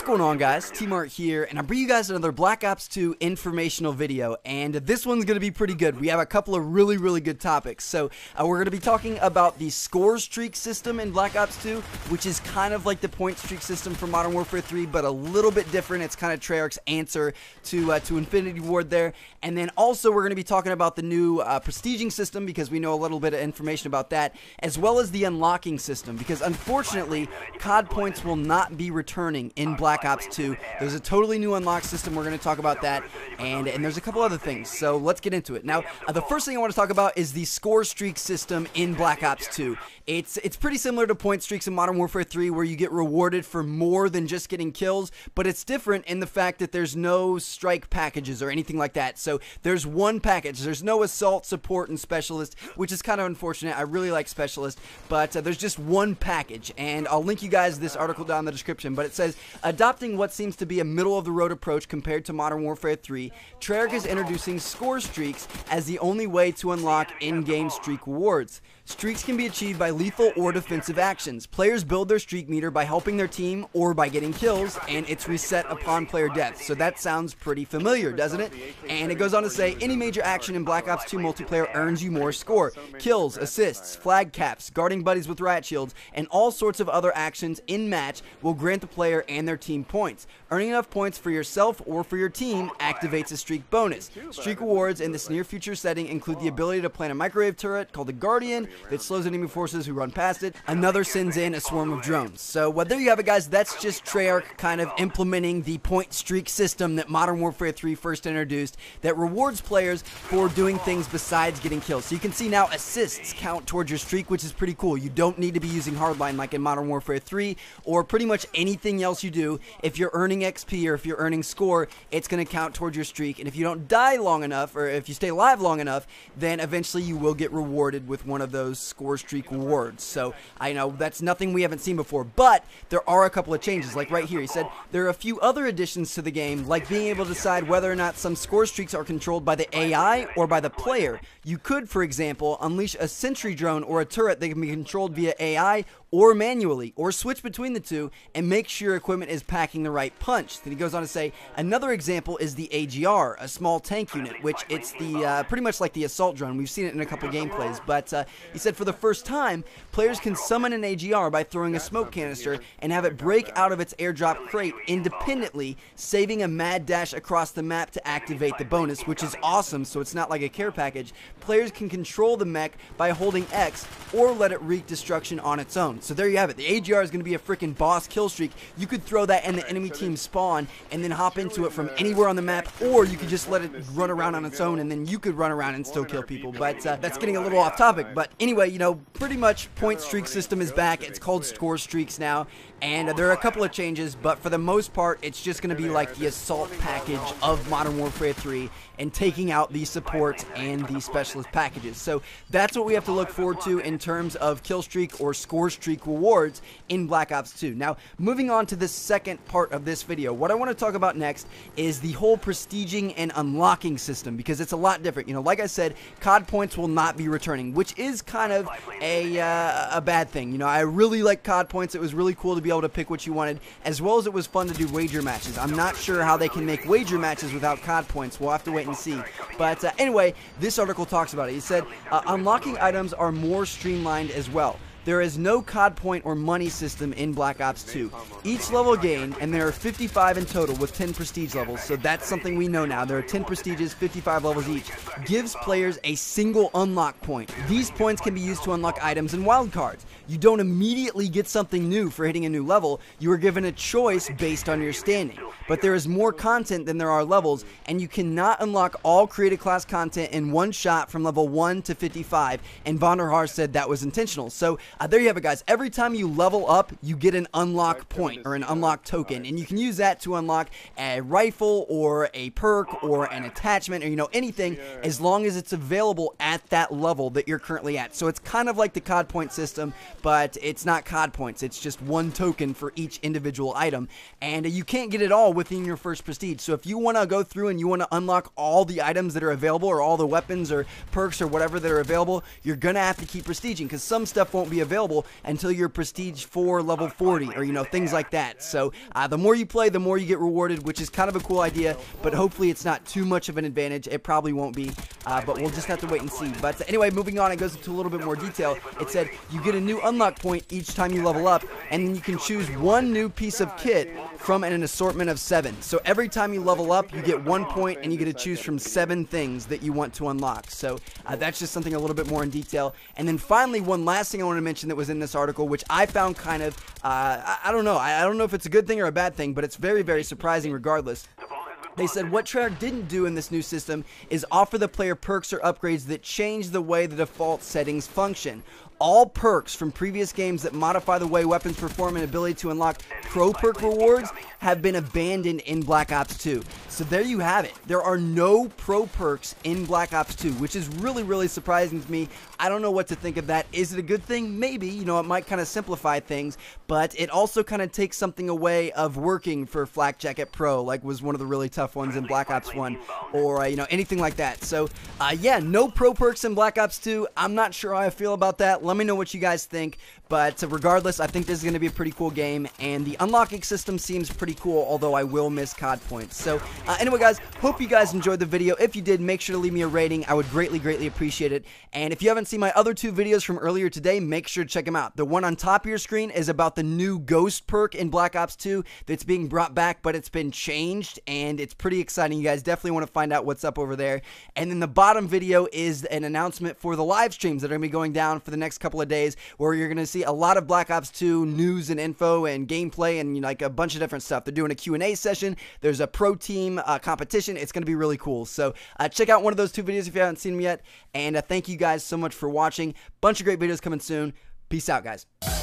going on, guys? T-Mart here, and I'm bringing you guys another Black Ops 2 informational video, and this one's going to be pretty good. We have a couple of really good topics. So we're going to be talking about the score streak system in Black Ops 2, which is kind of like the point streak system from Modern Warfare 3, but a little bit different. It's kind of Treyarch's answer to Infinity Ward there. And then also we're going to be talking about the new prestiging system, because we know a little bit of information about that, as well as the unlocking system, because unfortunately COD points will not be returning in Black Ops 2. There's a totally new unlock system. We're going to talk about that, and there's a couple other things, so let's get into it. Now, the first thing I want to talk about is the score streak system in Black Ops 2. It's pretty similar to point streaks in Modern Warfare 3, where you get rewarded for more than just getting kills, but it's different in the fact that there's no strike packages or anything like that. So there's one package. There's no assault, support, and specialist, which is kind of unfortunate. I really like specialist, but there's just one package, and I'll link you guys this article down in the description, but it says, adopting what seems to be a middle-of-the-road approach compared to Modern Warfare 3, Treyarch is introducing score streaks as the only way to unlock in-game streak rewards. Streaks can be achieved by lethal or defensive actions. Players build their streak meter by helping their team or by getting kills, and it's reset upon player death. So that sounds pretty familiar, doesn't it? And it goes on to say, any major action in Black Ops 2 multiplayer earns you more score. Kills, assists, flag caps, guarding buddies with riot shields, and all sorts of other actions in match will grant the player and their team points. Earning enough points for yourself or for your team activates a streak bonus. Streak rewards in this near future setting include the ability to plant a microwave turret called the Guardian that slows enemy forces who run past it. Another sends in a swarm of drones. So there you have it, guys. That's just Treyarch kind of implementing the point streak system that Modern Warfare 3 first introduced, that rewards players for doing things besides getting kills. So you can see now assists count towards your streak, which is pretty cool. You don't need to be using hardline like in Modern Warfare 3 or pretty much anything else you do. If you're earning XP or if you're earning score, it's going to count towards your streak. And if you don't die long enough, or if you stay alive long enough, then eventually you will get rewarded with one of those score streak rewards. So I know that's nothing we haven't seen before, but there are a couple of changes. Like right here, he said there are a few other additions to the game, like being able to decide whether or not some score streaks are controlled by the AI or by the player. You could, for example, unleash a sentry drone or a turret that can be controlled via AI or manually, or switch between the two and make sure your equipment is packing the right punch. Then he goes on to say, another example is the AGR, a small tank unit, which it's the pretty much like the assault drone. We've seen it in a couple gameplays, but he said for the first time, players can summon an AGR by throwing a smoke canister and have it break out of its airdrop crate independently, saving a mad dash across the map to activate the bonus, which is awesome. So it's not like a care package. Players can control the mech by holding X or let it wreak destruction on its own. So there you have it. The AGR is going to be a freaking boss kill streak. You could throw that in the enemy team spawn and then hop into it from anywhere on the map, or you could just let it run around on its own and then you could run around and still kill people. But that's getting a little off topic. But anyway, you know, pretty much point streak system is back. It's called score streaks now, and there are a couple of changes, but for the most part, it's just going to be like the assault package of Modern Warfare 3 and taking out the support and the specialist packages. So that's what we have to look forward to in terms of kill streak or score streak rewards in Black Ops 2. Now, moving on to the second part of this video, what I want to talk about next is the whole prestiging and unlocking system, because it's a lot different. You know, like I said, COD points will not be returning, which is kind of a bad thing. You know, I really like COD points. It was really cool to be able to pick what you wanted, as well as it was fun to do wager matches. I'm not sure how they can make wager matches without COD points. We'll have to wait and see. But anyway, this article talks about it. He said, unlocking items are more streamlined as well. There is no COD point or money system in Black Ops 2. Each level gained, and there are 55 in total with 10 prestige levels, so that's something we know now. There are 10 prestiges, 55 levels each, gives players a single unlock point. These points can be used to unlock items and wildcards. You don't immediately get something new for hitting a new level. You are given a choice based on your standing. But there is more content than there are levels, and you cannot unlock all created class content in one shot from level 1 to 55, and Vonderhaar said that was intentional. So there you have it, guys. Every time you level up, you get an unlock point or an unlock token, and you can use that to unlock a rifle or a perk or an attachment, or, you know, anything, as long as it's available at that level that you're currently at. So it's kind of like the COD point system, but it's not COD points. It's just one token for each individual item, and you can't get it all within your first prestige. So if you want to go through and you want to unlock all the items that are available, or all the weapons or perks or whatever that are available, you're gonna have to keep prestiging, because some stuff won't be be available until you're Prestige 4 level 40, or, you know, things like that. So the more you play, the more you get rewarded, which is kind of a cool idea, but hopefully it's not too much of an advantage. It probably won't be, but we'll just have to wait and see. But anyway, moving on, it goes into a little bit more detail. It said you get a new unlock point each time you level up, and then you can choose one new piece of kit from an assortment of 7. So every time you level up, you get 1 point, and you get to choose from 7 things that you want to unlock. So that's just something a little bit more in detail. And then finally, one last thing I want to mention that was in this article, which I found kind of, I don't know. I don't know if it's a good thing or a bad thing, but it's very, very surprising regardless. They said what Treyarch didn't do in this new system is offer the player perks or upgrades that change the way the default settings function. All perks from previous games that modify the way weapons perform and ability to unlock pro perk rewards have been abandoned in Black Ops 2. So there you have it. There are no pro perks in Black Ops 2, which is really, really surprising to me. I don't know what to think of that. Is it a good thing? Maybe. You know, it might kind of simplify things, but it also kind of takes something away of working for Flak Jacket Pro, like was one of the really tough ones in Black Ops 1, or, you know, anything like that. So, yeah, no pro perks in Black Ops 2. I'm not sure how I feel about that. Let me know what you guys think, but regardless, I think this is going to be a pretty cool game, and the unlocking system seems pretty cool, although I will miss COD points. So, anyway, guys, hope you guys enjoyed the video. If you did, make sure to leave me a rating. I would greatly, greatly appreciate it. And if you haven't seen my other 2 videos from earlier today, make sure to check them out. The one on top of your screen is about the new Ghost perk in Black Ops 2 that's being brought back, but it's been changed, and it's pretty exciting. You guys definitely want to find out what's up over there. And then the bottom video is an announcement for the live streams that are going to be going down for the next couple of days, where you're going to see a lot of Black Ops 2 news and info and gameplay and, you know, like a bunch of different stuff. They're doing a Q&A session. There's a pro team competition. It's going to be really cool. So check out one of those 2 videos if you haven't seen them yet. And thank you guys so much for watching. Bunch of great videos coming soon. Peace out, guys.